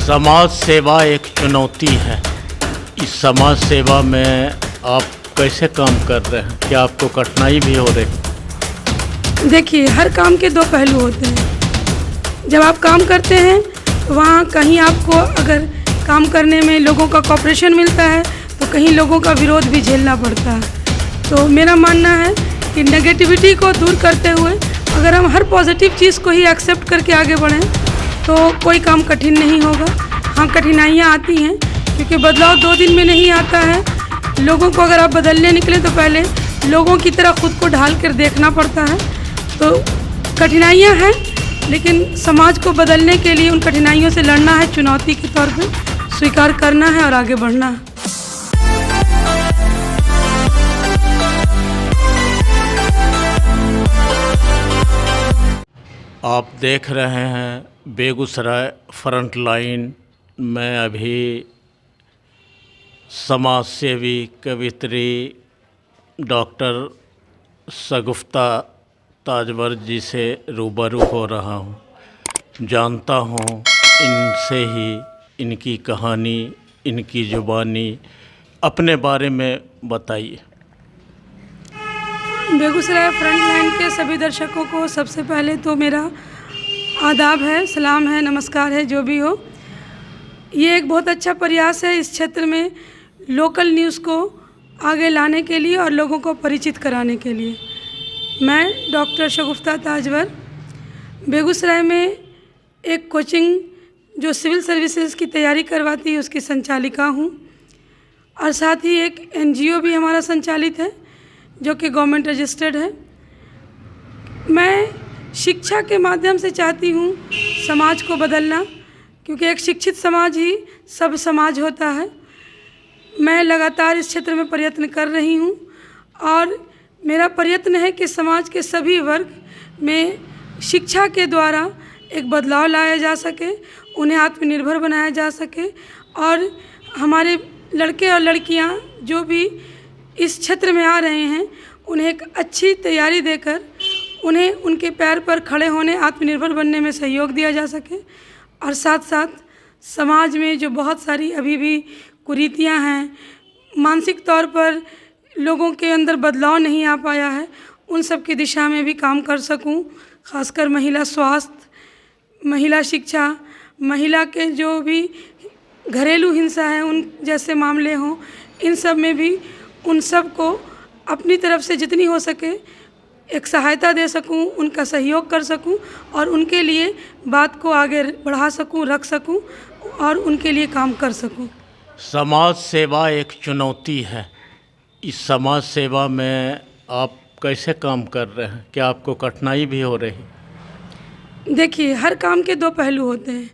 समाज सेवा एक चुनौती है। इस समाज सेवा में आप कैसे काम कर रहे हैं? क्या आपको कठिनाई भी हो रही? देखिए, हर काम के दो पहलू होते हैं। जब आप काम करते हैं तो वहाँ कहीं आपको अगर काम करने में लोगों का कोऑपरेशन मिलता है तो कहीं लोगों का विरोध भी झेलना पड़ता है। तो मेरा मानना है कि नेगेटिविटी को दूर करते हुए अगर हम हर पॉजिटिव चीज़ को ही एक्सेप्ट करके आगे बढ़ें तो कोई काम कठिन नहीं होगा। हाँ, कठिनाइयाँ आती हैं क्योंकि बदलाव 2 दिन में नहीं आता है। लोगों को अगर आप बदलने निकले तो पहले लोगों की तरह खुद को ढाल कर देखना पड़ता है। तो कठिनाइयाँ हैं, लेकिन समाज को बदलने के लिए उन कठिनाइयों से लड़ना है, चुनौती के तौर पे स्वीकार करना है और आगे बढ़ना है। आप देख रहे हैं बेगूसराय फ्रंट लाइन में अभी समाज सेवी कवित्री डॉक्टर शगुफ्ता ताजवर जी से रूबरू हो रहा हूँ। जानता हूँ इनसे ही इनकी कहानी, इनकी ज़ुबानी। अपने बारे में बताइए। बेगूसराय फ्रंट लाइन के सभी दर्शकों को सबसे पहले तो मेरा आदाब है, सलाम है, नमस्कार है, जो भी हो। ये एक बहुत अच्छा प्रयास है इस क्षेत्र में लोकल न्यूज़ को आगे लाने के लिए और लोगों को परिचित कराने के लिए। मैं डॉक्टर शगुफ्ता ताजवर बेगूसराय में एक कोचिंग जो सिविल सर्विसेज की तैयारी करवाती है उसकी संचालिका हूँ, और साथ ही एक NGO भी हमारा संचालित है जो कि गवर्नमेंट रजिस्टर्ड है। मैं शिक्षा के माध्यम से चाहती हूँ समाज को बदलना, क्योंकि एक शिक्षित समाज ही सब समाज होता है। मैं लगातार इस क्षेत्र में प्रयत्न कर रही हूँ और मेरा प्रयत्न है कि समाज के सभी वर्ग में शिक्षा के द्वारा एक बदलाव लाया जा सके, उन्हें आत्मनिर्भर बनाया जा सके, और हमारे लड़के और लड़कियाँ जो भी इस क्षेत्र में आ रहे हैं उन्हें एक अच्छी तैयारी देकर उन्हें उनके पैर पर खड़े होने, आत्मनिर्भर बनने में सहयोग दिया जा सके। और साथ साथ समाज में जो बहुत सारी अभी भी कुरीतियां हैं, मानसिक तौर पर लोगों के अंदर बदलाव नहीं आ पाया है, उन सब की दिशा में भी काम कर सकूं। खासकर महिला स्वास्थ्य, महिला शिक्षा, महिला के जो भी घरेलू हिंसा है उन जैसे मामले हों, इन सब में भी उन सब को अपनी तरफ से जितनी हो सके एक सहायता दे सकूं, उनका सहयोग कर सकूं और उनके लिए बात को आगे बढ़ा सकूं, रख सकूं और उनके लिए काम कर सकूं। समाज सेवा एक चुनौती है। इस समाज सेवा में आप कैसे काम कर रहे हैं? क्या आपको कठिनाई भी हो रही? देखिए, हर काम के दो पहलू होते हैं।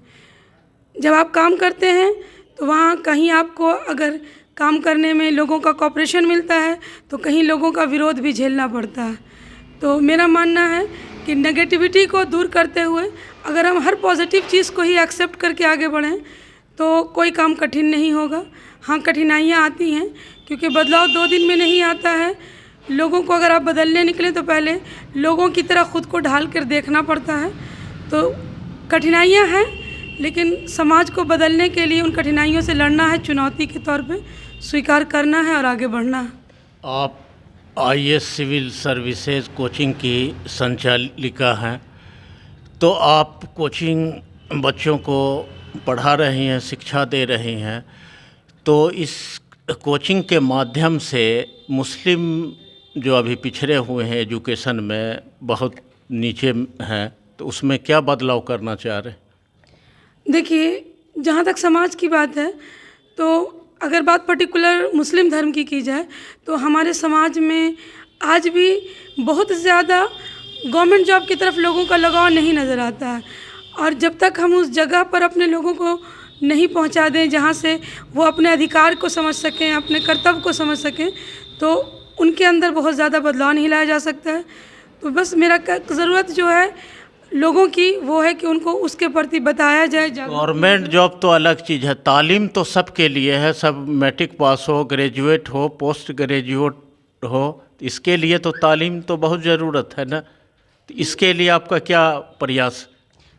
जब आप काम करते हैं तो वहाँ कहीं आपको अगर काम करने में लोगों का कोऑपरेशन मिलता है तो कहीं लोगों का विरोध भी झेलना पड़ता है। तो मेरा मानना है कि नेगेटिविटी को दूर करते हुए अगर हम हर पॉजिटिव चीज़ को ही एक्सेप्ट करके आगे बढ़ें तो कोई काम कठिन नहीं होगा। हाँ, कठिनाइयाँ आती हैं क्योंकि बदलाव 2 दिन में नहीं आता है। लोगों को अगर आप बदलने निकलें तो पहले लोगों की तरह खुद को ढाल कर देखना पड़ता है। तो कठिनाइयाँ हैं, लेकिन समाज को बदलने के लिए उन कठिनाइयों से लड़ना है, चुनौती के तौर पे स्वीकार करना है और आगे बढ़ना है। आप IAS सिविल सर्विसेज कोचिंग की संचालिका हैं, तो आप कोचिंग बच्चों को पढ़ा रही हैं, शिक्षा दे रही हैं। तो इस कोचिंग के माध्यम से मुस्लिम जो अभी पिछड़े हुए हैं एजुकेशन में, बहुत नीचे हैं, तो उसमें क्या बदलाव करना चाह रहे हैं? देखिए, जहाँ तक समाज की बात है तो अगर बात पर्टिकुलर मुस्लिम धर्म की जाए तो हमारे समाज में आज भी बहुत ज़्यादा गवर्नमेंट जॉब की तरफ लोगों का लगाव नहीं नज़र आता है। और जब तक हम उस जगह पर अपने लोगों को नहीं पहुंचा दें जहां से वो अपने अधिकार को समझ सकें, अपने कर्तव्य को समझ सकें, तो उनके अंदर बहुत ज़्यादा बदलाव नहीं लाया जा सकता है। तो बस मेरा ज़रूरत जो है लोगों की वो है कि उनको उसके प्रति बताया जाए। गवर्नमेंट जॉब तो अलग चीज़ है, तालीम तो सबके लिए है। सब मैट्रिक पास हो, ग्रेजुएट हो, पोस्ट ग्रेजुएट हो, इसके लिए तो तालीम तो बहुत ज़रूरत है ना। तो इसके लिए आपका क्या प्रयास?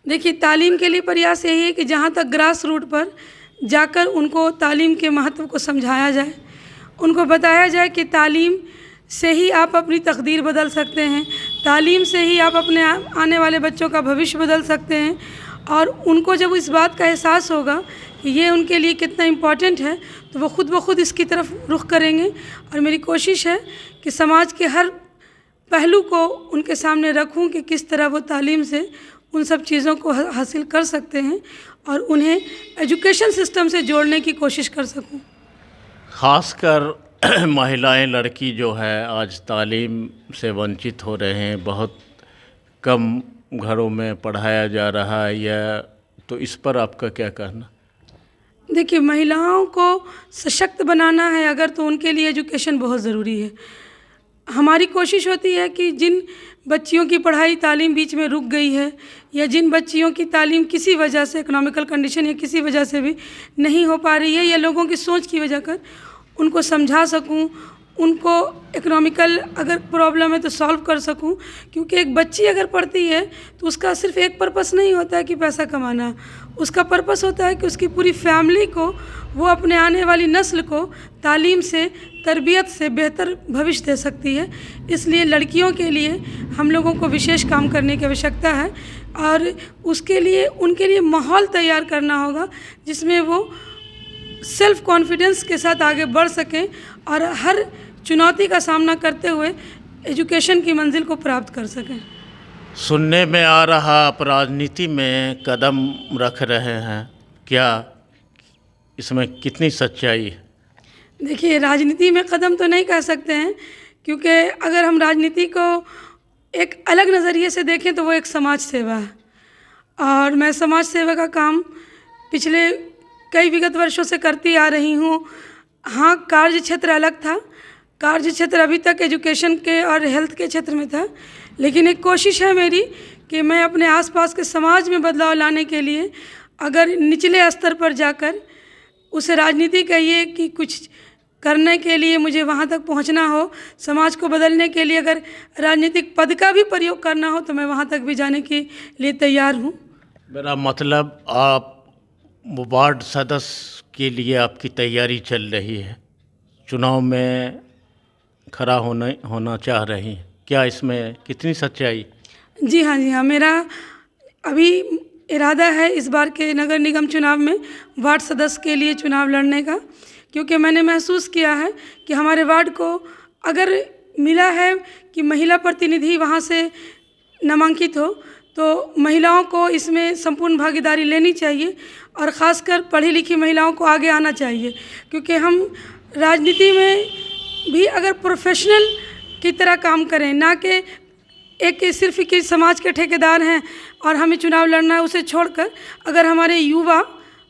देखिए, तालीम के लिए प्रयास यही है कि जहाँ तक ग्रास रूट पर जाकर उनको तालीम के महत्व को समझाया जाए, उनको बताया जाए कि तालीम से ही आप अपनी तकदीर बदल सकते हैं, तालीम से ही आप अपने आने वाले बच्चों का भविष्य बदल सकते हैं। और उनको जब इस बात का एहसास होगा कि ये उनके लिए कितना इम्पॉर्टेंट है, तो वो खुद ब खुद इसकी तरफ रुख करेंगे। और मेरी कोशिश है कि समाज के हर पहलू को उनके सामने रखूं कि किस तरह वो तालीम से उन सब चीज़ों को हासिल कर सकते हैं और उन्हें एजुकेशन सिस्टम से जोड़ने की कोशिश कर सकूं। ख़ासकर महिलाएं, लड़की जो है आज तालीम से वंचित हो रहे हैं, बहुत कम घरों में पढ़ाया जा रहा है, या तो इस पर आपका क्या कहना? देखिए, महिलाओं को सशक्त बनाना है अगर, तो उनके लिए एजुकेशन बहुत ज़रूरी है। हमारी कोशिश होती है कि जिन बच्चियों की पढ़ाई तालीम बीच में रुक गई है, या जिन बच्चियों की तालीम किसी वजह से, इकोनॉमिकल कंडीशन या किसी वजह से भी नहीं हो पा रही है, या लोगों की सोच की वजह कर, उनको समझा सकूं, उनको इकोनॉमिकल अगर प्रॉब्लम है तो सॉल्व कर सकूं। क्योंकि एक बच्ची अगर पढ़ती है तो उसका सिर्फ एक पर्पस नहीं होता है कि पैसा कमाना, उसका पर्पस होता है कि उसकी पूरी फैमिली को, वो अपने आने वाली नस्ल को तालीम से, तरबियत से बेहतर भविष्य दे सकती है। इसलिए लड़कियों के लिए हम लोगों को विशेष काम करने की आवश्यकता है और उसके लिए उनके लिए माहौल तैयार करना होगा जिसमें वो सेल्फ कॉन्फिडेंस के साथ आगे बढ़ सकें और हर चुनौती का सामना करते हुए एजुकेशन की मंजिल को प्राप्त कर सकें। सुनने में आ रहा आप राजनीति में कदम रख रहे हैं, क्या इसमें कितनी सच्चाई है? देखिए, राजनीति में कदम तो नहीं कह सकते हैं, क्योंकि अगर हम राजनीति को एक अलग नज़रिए से देखें तो वो एक समाज सेवा है और मैं समाज सेवा का काम पिछले कई विगत वर्षों से करती आ रही हूँ। हाँ, कार्य क्षेत्र अलग था, कार्य क्षेत्र अभी तक एजुकेशन के और हेल्थ के क्षेत्र में था, लेकिन एक कोशिश है मेरी कि मैं अपने आसपास के समाज में बदलाव लाने के लिए अगर निचले स्तर पर जाकर उसे राजनीति कहिए कि कुछ करने के लिए मुझे वहाँ तक पहुँचना हो, समाज को बदलने के लिए अगर राजनीतिक पद का भी प्रयोग करना हो तो मैं वहाँ तक भी जाने के लिए तैयार हूँ। मेरा मतलब आप वार्ड सदस्य के लिए आपकी तैयारी चल रही है, चुनाव में खड़ा होना चाह रही हैं, क्या इसमें कितनी सच्चाई? जी हाँ, मेरा अभी इरादा है इस बार के नगर निगम चुनाव में वार्ड सदस्य के लिए चुनाव लड़ने का, क्योंकि मैंने महसूस किया है कि हमारे वार्ड को अगर मिला है कि महिला प्रतिनिधि वहाँ से नामांकित हो तो महिलाओं को इसमें संपूर्ण भागीदारी लेनी चाहिए और ख़ासकर पढ़ी लिखी महिलाओं को आगे आना चाहिए। क्योंकि हम राजनीति में भी अगर प्रोफेशनल की तरह काम करें, ना कि एक सिर्फ कि समाज के ठेकेदार हैं और हमें चुनाव लड़ना है, उसे छोड़कर अगर हमारे युवा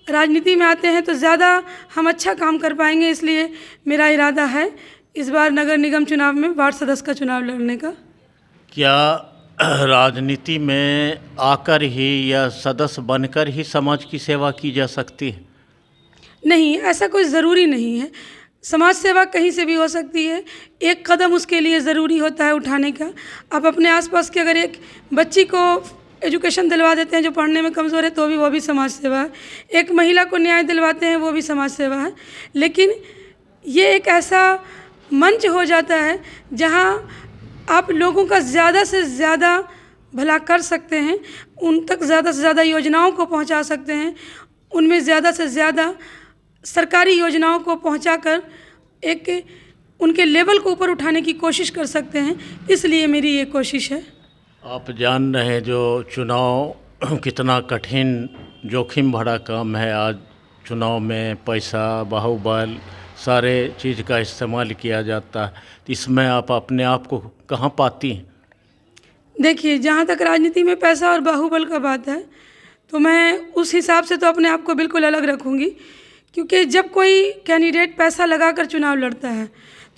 राजनीति में आते हैं तो ज़्यादा हम अच्छा काम कर पाएंगे। इसलिए मेरा इरादा है इस बार नगर निगम चुनाव में वार्ड सदस्य का चुनाव लड़ने का। क्या राजनीति में आकर ही या सदस्य बनकर ही समाज की सेवा की जा सकती है? नहीं, ऐसा कोई ज़रूरी नहीं है। समाज सेवा कहीं से भी हो सकती है, एक कदम उसके लिए ज़रूरी होता है उठाने का। आप अपने आसपास के अगर एक बच्ची को एजुकेशन दिलवा देते हैं जो पढ़ने में कमज़ोर है तो भी वो भी समाज सेवा है। एक महिला को न्याय दिलवाते हैं वो भी समाज सेवा है। लेकिन ये एक ऐसा मंच हो जाता है जहाँ आप लोगों का ज़्यादा से ज़्यादा भला कर सकते हैं, उन तक ज़्यादा से ज़्यादा योजनाओं को पहुंचा सकते हैं, उनमें ज़्यादा से ज़्यादा सरकारी योजनाओं को पहुंचाकर एक उनके लेवल को ऊपर उठाने की कोशिश कर सकते हैं। इसलिए मेरी ये कोशिश है। आप जान रहे हैं जो चुनाव कितना कठिन जोखिम भरा काम है। आज चुनाव में पैसा, बाहुबल, सारे चीज़ का इस्तेमाल किया जाता है, तो इसमें आप अपने आप को कहाँ पाती हैं? देखिए, जहाँ तक राजनीति में पैसा और बाहुबल का बात है तो मैं उस हिसाब से तो अपने आप को बिल्कुल अलग रखूँगी, क्योंकि जब कोई कैंडिडेट पैसा लगाकर चुनाव लड़ता है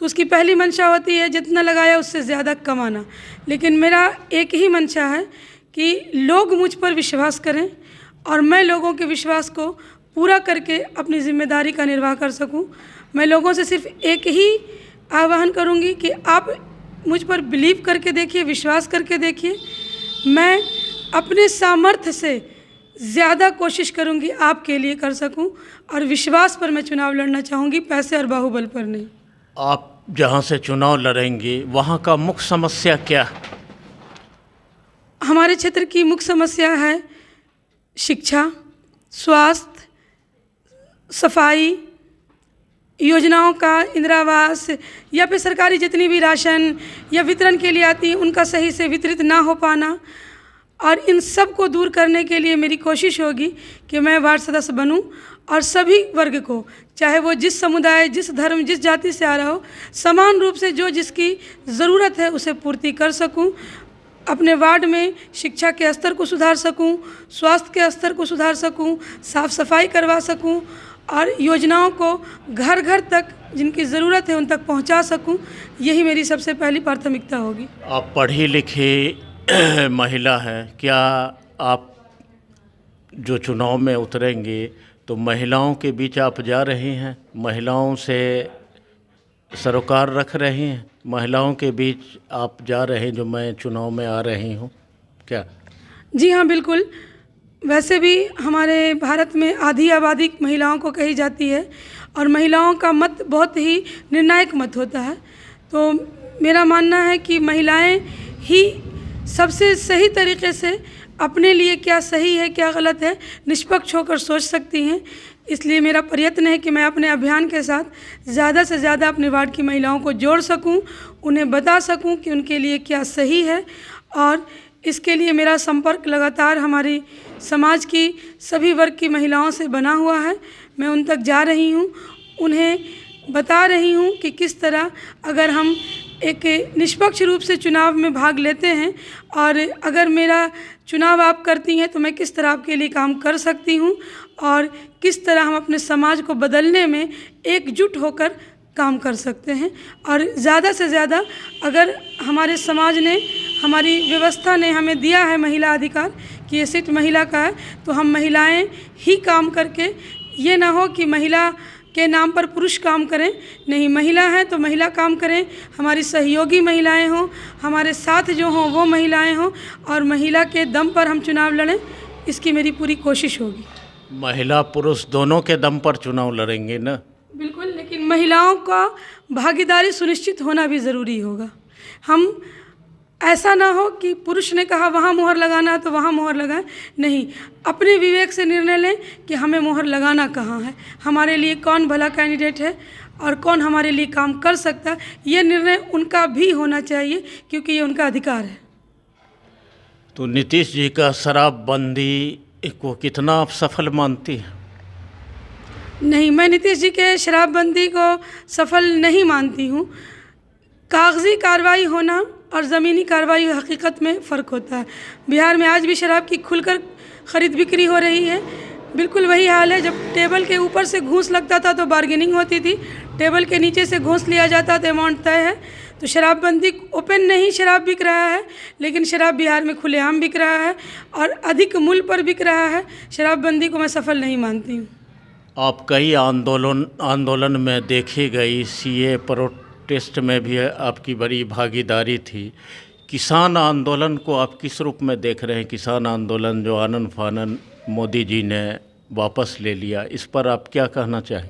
तो उसकी पहली मंशा होती है जितना लगाया उससे ज़्यादा कमाना। लेकिन मेरा एक ही मंशा है कि लोग मुझ पर विश्वास करें और मैं लोगों के विश्वास को पूरा करके अपनी जिम्मेदारी का निर्वाह कर सकूं। मैं लोगों से सिर्फ एक ही आह्वान करूंगी कि आप मुझ पर बिलीव करके देखिए, विश्वास करके देखिए। मैं अपने सामर्थ्य से ज़्यादा कोशिश करूंगी आपके लिए कर सकूं, और विश्वास पर मैं चुनाव लड़ना चाहूँगी, पैसे और बाहुबल पर नहीं। आप जहाँ से चुनाव लड़ेंगे वहाँ का मुख्य समस्या क्या है? हमारे क्षेत्र की मुख्य समस्या है शिक्षा, स्वास्थ्य, सफाई, योजनाओं का, इंदिरा आवास या फिर सरकारी जितनी भी राशन या वितरण के लिए आती है उनका सही से वितरित ना हो पाना। और इन सब को दूर करने के लिए मेरी कोशिश होगी कि मैं वार्ड सदस्य बनूं और सभी वर्ग को, चाहे वो जिस समुदाय, जिस धर्म, जिस जाति से आ रहा हो, समान रूप से जो जिसकी ज़रूरत है उसे पूर्ति कर सकूं। अपने वार्ड में शिक्षा के स्तर को सुधार सकूं, स्वास्थ्य के स्तर को सुधार सकूं, साफ़ सफाई करवा सकूं और योजनाओं को घर घर तक जिनकी ज़रूरत है उन तक पहुंचा सकूं। यही मेरी सबसे पहली प्राथमिकता होगी। आप पढ़ी लिखी महिला हैं, क्या आप जो चुनाव में उतरेंगे तो महिलाओं के बीच आप जा रही हैं, महिलाओं से सरोकार रख रही हैं, महिलाओं के बीच आप जा रहे हैं जो मैं चुनाव में आ रही हूँ क्या? जी हाँ, बिल्कुल। वैसे भी हमारे भारत में आधी आबादी महिलाओं को कही जाती है और महिलाओं का मत बहुत ही निर्णायक मत होता है। तो मेरा मानना है कि महिलाएं ही सबसे सही तरीके से अपने लिए क्या सही है क्या गलत है निष्पक्ष होकर सोच सकती हैं। इसलिए मेरा प्रयत्न है कि मैं अपने अभियान के साथ ज़्यादा से ज़्यादा अपने वार्ड की महिलाओं को जोड़ सकूं, उन्हें बता सकूं कि उनके लिए क्या सही है। और इसके लिए मेरा संपर्क लगातार हमारी समाज की सभी वर्ग की महिलाओं से बना हुआ है। मैं उन तक जा रही हूं, उन्हें बता रही हूं कि किस तरह अगर हम एक निष्पक्ष रूप से चुनाव में भाग लेते हैं और अगर मेरा चुनाव आप करती हैं तो मैं किस तरह आपके लिए काम कर सकती हूं और किस तरह हम अपने समाज को बदलने में एकजुट होकर काम कर सकते हैं। और ज़्यादा से ज़्यादा अगर हमारे समाज ने, हमारी व्यवस्था ने हमें दिया है महिला अधिकार कि ये सीट महिला का है, तो हम महिलाएं ही काम करके, ये ना हो कि महिला के नाम पर पुरुष काम करें। नहीं, महिला है तो महिला काम करें, हमारी सहयोगी महिलाएं हों, हमारे साथ जो हों वो महिलाएं हों और महिला के दम पर हम चुनाव लड़ें, इसकी मेरी पूरी कोशिश होगी। महिला पुरुष दोनों के दम पर चुनाव लड़ेंगे ना? बिल्कुल, लेकिन महिलाओं का भागीदारी सुनिश्चित होना भी ज़रूरी होगा। हम ऐसा ना हो कि पुरुष ने कहा वहाँ मोहर लगाना है तो वहाँ मोहर लगाएं। नहीं, अपने विवेक से निर्णय लें कि हमें मोहर लगाना कहाँ है, हमारे लिए कौन भला कैंडिडेट है और कौन हमारे लिए काम कर सकता है। ये निर्णय उनका भी होना चाहिए क्योंकि ये उनका अधिकार है। तो नीतीश जी का शराबबंदी को कितना आप सफल मानती हैं? नहीं, मैं नीतीश जी के शराबबंदी को सफल नहीं मानती हूँ। कागजी कार्रवाई होना और ज़मीनी कार्रवाई हकीकत में फ़र्क होता है। बिहार में आज भी शराब की खुलकर ख़रीद बिक्री हो रही है। बिल्कुल वही हाल है, जब टेबल के ऊपर से घूस लगता था तो बार्गेनिंग होती थी, टेबल के नीचे से घूस लिया जाता तो अमाउंट तय है। तो शराबबंदी ओपन नहीं शराब बिक रहा है, लेकिन शराब बिहार में खुलेआम बिक रहा है और अधिक मूल्य पर बिक रहा है। शराबबंदी को मैं सफल नहीं मानती हूँ। आप कई आंदोलन में देखी गई, सीए प्रोटेस्ट में भी आपकी बड़ी भागीदारी थी। किसान आंदोलन को आप किस रूप में देख रहे हैं? किसान आंदोलन जो आनन फानन मोदी जी ने वापस ले लिया, इस पर आप क्या कहना चाहें?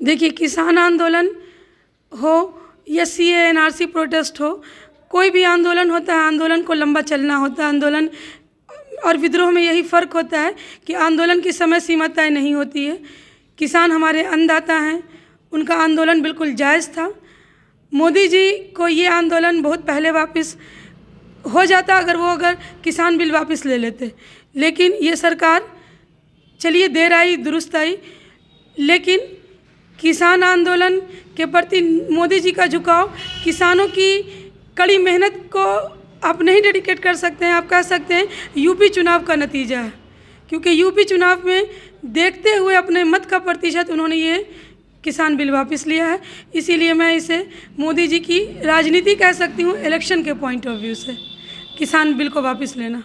देखिए, किसान आंदोलन हो या सीए एनआरसी प्रोटेस्ट हो, कोई भी आंदोलन होता है, आंदोलन को लंबा चलना होता है। आंदोलन और विद्रोह में यही फ़र्क होता है कि आंदोलन की समय सीमा तय नहीं होती है। किसान हमारे अन्नदाता हैं, उनका आंदोलन बिल्कुल जायज़ था। मोदी जी को ये आंदोलन बहुत पहले वापस हो जाता अगर किसान बिल वापस ले लेते, लेकिन ये सरकार, चलिए देर आई दुरुस्त आई, लेकिन किसान आंदोलन के प्रति मोदी जी का झुकाव किसानों की कड़ी मेहनत को आप नहीं डेडिकेट कर सकते हैं। आप कह सकते हैं यूपी चुनाव का नतीजा है, क्योंकि यूपी चुनाव में देखते हुए अपने मत का प्रतिशत उन्होंने ये किसान बिल वापस लिया है। इसीलिए मैं इसे मोदी जी की राजनीति कह सकती हूँ, इलेक्शन के पॉइंट ऑफ व्यू से किसान बिल को वापस लेना।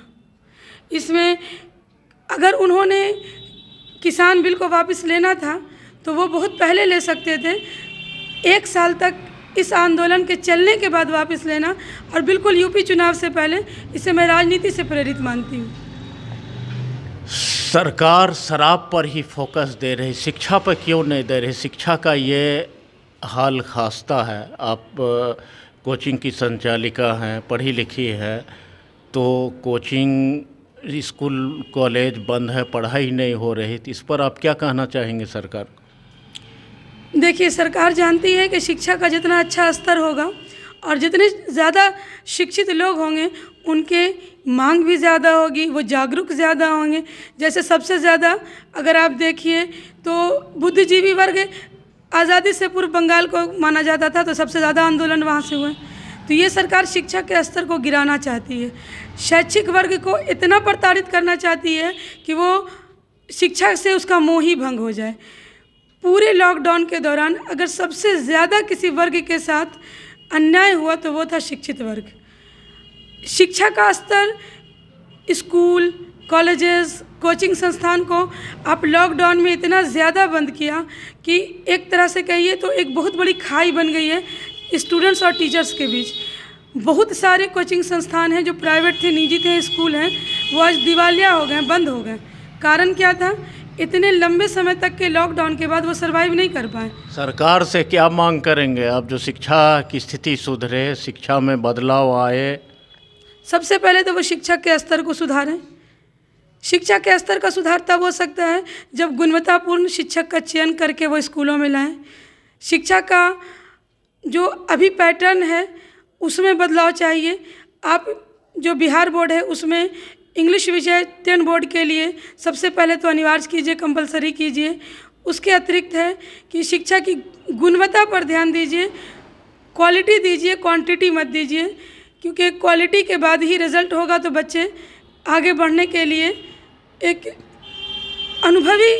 इसमें अगर उन्होंने किसान बिल को वापस लेना था तो वो बहुत पहले ले सकते थे। 1 साल तक इस आंदोलन के चलने के बाद वापस लेना, और बिल्कुल यूपी चुनाव से पहले इसे मैं राजनीति से प्रेरित मानती हूँ। सरकार शराब पर ही फोकस दे रही, शिक्षा पर क्यों नहीं दे रही? शिक्षा का ये हाल खास्ता है। आप कोचिंग की संचालिका हैं, पढ़ी लिखी है, तो कोचिंग स्कूल कॉलेज बंद है, पढ़ाई नहीं हो रही, तो इस पर आप क्या कहना चाहेंगे सरकार? देखिए, सरकार जानती है कि शिक्षा का जितना अच्छा स्तर होगा और जितने ज़्यादा शिक्षित लोग होंगे उनके मांग भी ज़्यादा होगी, वो जागरूक ज़्यादा होंगे। जैसे सबसे ज़्यादा अगर आप देखिए तो बुद्धिजीवी वर्ग आज़ादी से पूर्व बंगाल को माना जाता था, तो सबसे ज़्यादा आंदोलन वहाँ से हुए। तो ये सरकार शिक्षा के स्तर को गिराना चाहती है, शैक्षिक वर्ग को इतना प्रताड़ित करना चाहती है कि वो शिक्षा से उसका मोह ही भंग हो जाए। पूरे लॉकडाउन के दौरान अगर सबसे ज़्यादा किसी वर्ग के साथ अन्याय हुआ तो वो था शिक्षित वर्ग। शिक्षा का स्तर, स्कूल, कॉलेजेस, कोचिंग संस्थान को आप लॉकडाउन में इतना ज़्यादा बंद किया कि एक तरह से कहिए तो एक बहुत बड़ी खाई बन गई है स्टूडेंट्स और टीचर्स के बीच। बहुत सारे कोचिंग संस्थान हैं जो प्राइवेट थे, निजी थे, स्कूल हैं, वो आज दिवालिया हो गए, बंद हो गए। कारण क्या था? इतने लंबे समय तक के लॉकडाउन के बाद वो सर्वाइव नहीं कर पाए। सरकार से क्या मांग करेंगे आप, जो शिक्षा की स्थिति सुधरे, शिक्षा में बदलाव आए? सबसे पहले तो वो शिक्षा के स्तर को सुधारें। शिक्षा के स्तर का सुधार तब हो सकता है जब गुणवत्तापूर्ण शिक्षक का चयन करके वो स्कूलों में लाएं। शिक्षा का जो अभी पैटर्न है उसमें बदलाव चाहिए। आप जो बिहार बोर्ड है उसमें इंग्लिश विषय 10 बोर्ड के लिए सबसे पहले तो अनिवार्य कीजिए, कंपलसरी कीजिए। उसके अतिरिक्त है कि शिक्षा की गुणवत्ता पर ध्यान दीजिए, क्वालिटी दीजिए, क्वांटिटी मत दीजिए, क्योंकि क्वालिटी के बाद ही रिज़ल्ट होगा तो बच्चे आगे बढ़ने के लिए एक अनुभवी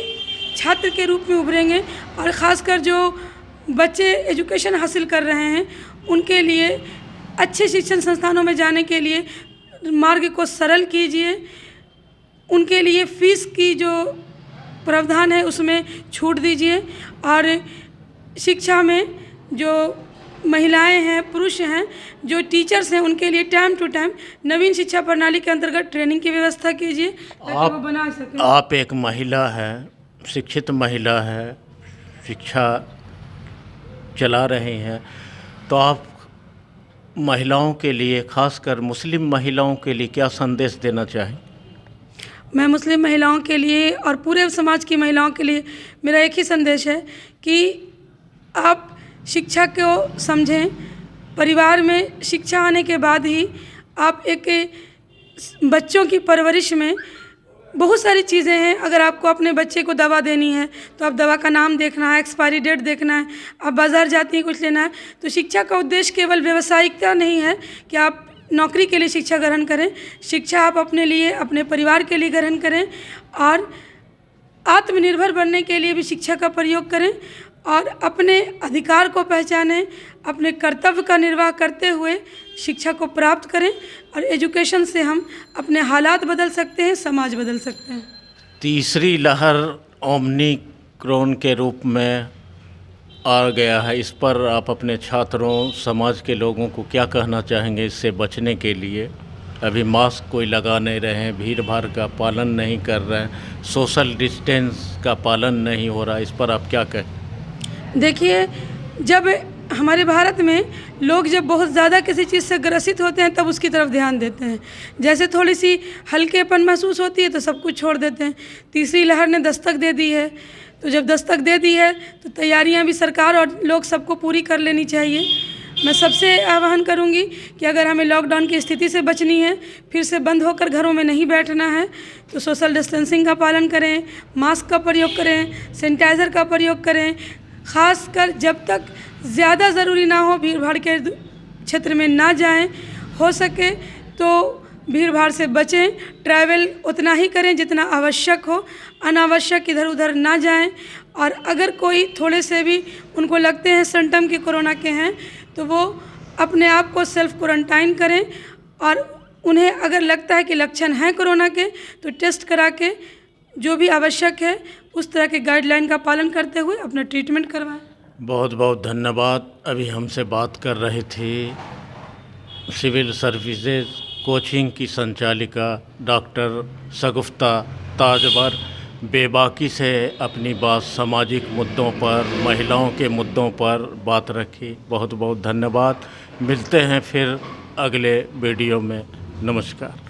छात्र के रूप में उभरेंगे। और ख़ासकर जो बच्चे एजुकेशन हासिल कर रहे हैं उनके लिए अच्छे शिक्षण संस्थानों में जाने के लिए मार्ग को सरल कीजिए। उनके लिए फ़ीस की जो प्रावधान है उसमें छूट दीजिए। और शिक्षा में जो महिलाएं हैं, पुरुष हैं, जो टीचर्स हैं, उनके लिए टाइम टू टाइम नवीन शिक्षा प्रणाली के अंतर्गत ट्रेनिंग की व्यवस्था कीजिए ताकि वो बना सकें। आप एक महिला हैं, शिक्षित महिला है, शिक्षा चला रही हैं, तो आप महिलाओं के लिए, खासकर मुस्लिम महिलाओं के लिए क्या संदेश देना चाहें? मैं मुस्लिम महिलाओं के लिए और पूरे समाज की महिलाओं के लिए मेरा एक ही संदेश है कि आप शिक्षा को समझें। परिवार में शिक्षा आने के बाद ही आप एक बच्चों की परवरिश में बहुत सारी चीज़ें हैं। अगर आपको अपने बच्चे को दवा देनी है तो आप दवा का नाम देखना है, एक्सपायरी डेट देखना है। आप बाज़ार जाती हैं कुछ लेना है, तो शिक्षा का उद्देश्य केवल व्यावसायिकता नहीं है कि आप नौकरी के लिए शिक्षा ग्रहण करें। शिक्षा आप अपने लिए, अपने परिवार के लिए ग्रहण करें और आत्मनिर्भर बनने के लिए भी शिक्षा का प्रयोग करें और अपने अधिकार को पहचानें, अपने कर्तव्य का निर्वाह करते हुए शिक्षा को प्राप्त करें। और एजुकेशन से हम अपने हालात बदल सकते हैं, समाज बदल सकते हैं। तीसरी लहर ओमिक्रॉन के रूप में आ गया है, इस पर आप अपने छात्रों, समाज के लोगों को क्या कहना चाहेंगे इससे बचने के लिए? अभी मास्क कोई लगा नहीं रहे हैं, भीड़ भाड़ का पालन नहीं कर रहे हैं, सोशल डिस्टेंस का पालन नहीं हो रहा, इस पर आप क्या कहें? देखिए, जब हमारे भारत में लोग जब बहुत ज़्यादा किसी चीज़ से ग्रसित होते हैं तब उसकी तरफ ध्यान देते हैं। जैसे थोड़ी सी हल्केपन महसूस होती है तो सब कुछ छोड़ देते हैं। तीसरी लहर ने दस्तक दे दी है, तो जब दस्तक दे दी है तो तैयारियां भी सरकार और लोग सबको पूरी कर लेनी चाहिए। मैं सबसे आह्वान करूंगी कि अगर हमें लॉकडाउन की स्थिति से बचनी है, फिर से बंद होकर घरों में नहीं बैठना है, तो सोशल डिस्टेंसिंग का पालन करें, मास्क का प्रयोग करें, सैनिटाइज़र का प्रयोग करें। ख़ासकर जब तक ज़्यादा ज़रूरी ना हो भीड़ भाड़ के क्षेत्र में ना जाएं। हो सके तो भीड़ भाड़ से बचें, ट्रैवल उतना ही करें जितना आवश्यक हो, अनावश्यक इधर उधर ना जाएं। और अगर कोई थोड़े से भी उनको लगते हैं सिम्टम कि कोरोना के हैं तो वो अपने आप को सेल्फ क्वारंटाइन करें। और उन्हें अगर लगता है कि लक्षण हैं कोरोना के तो टेस्ट करा के जो भी आवश्यक है उस तरह के गाइडलाइन का पालन करते हुए अपना ट्रीटमेंट करवाएं। बहुत बहुत धन्यवाद। अभी हमसे बात कर रही थी सिविल सर्विसेज कोचिंग की संचालिका डॉक्टर शगुफ्ता ताजवर। बेबाकी से अपनी बात सामाजिक मुद्दों पर, महिलाओं के मुद्दों पर बात रखी। बहुत बहुत धन्यवाद। मिलते हैं फिर अगले वीडियो में। नमस्कार।